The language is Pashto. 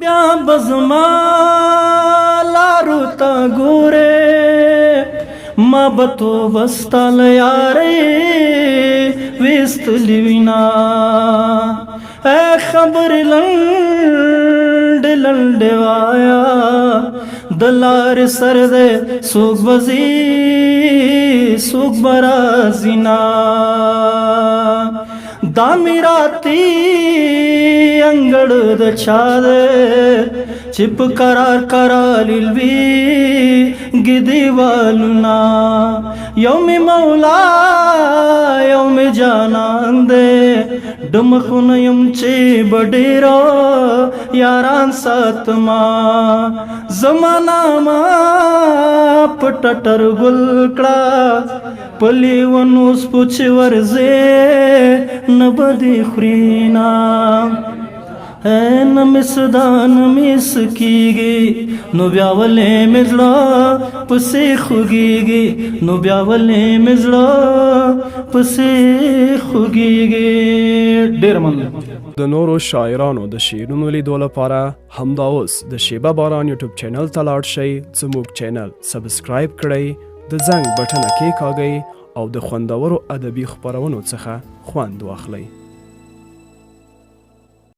بیا بزما لارو تا ګوره ما به توبه ستا له یارۍ ویستلې وینا خبرې لنډې لنډې وایا د لارې سر دی څوک به ځي څوک به راځي نه دا میراتی انګړ د چا دی چې په قرار قرار لوي ګدیوالونه یو می مولا یو می جانان دی ډمخونه یم چې بډېرو یاران ساتما زمانه ما پټټر ګل کړه پلی ونوس پوچ ورځې نه بدې خوري نه نمس دا نمس کیږي نو بیا ولې مې زړه پسې خوږیږي نو بیا ولې مې زړه پسې خوږیږي. ډېر مننه. د نورو شاعرانو د شعرونو لیدو لپاره همدا اوس د شیبه باران یوټیوب چینل ته لاړ شئ، زموږ چینل سبسکرایب کړئ، د زنګ بټنه کېکاږئ او د خوندورو ادبي خپرونو څخه خوند واخلئ.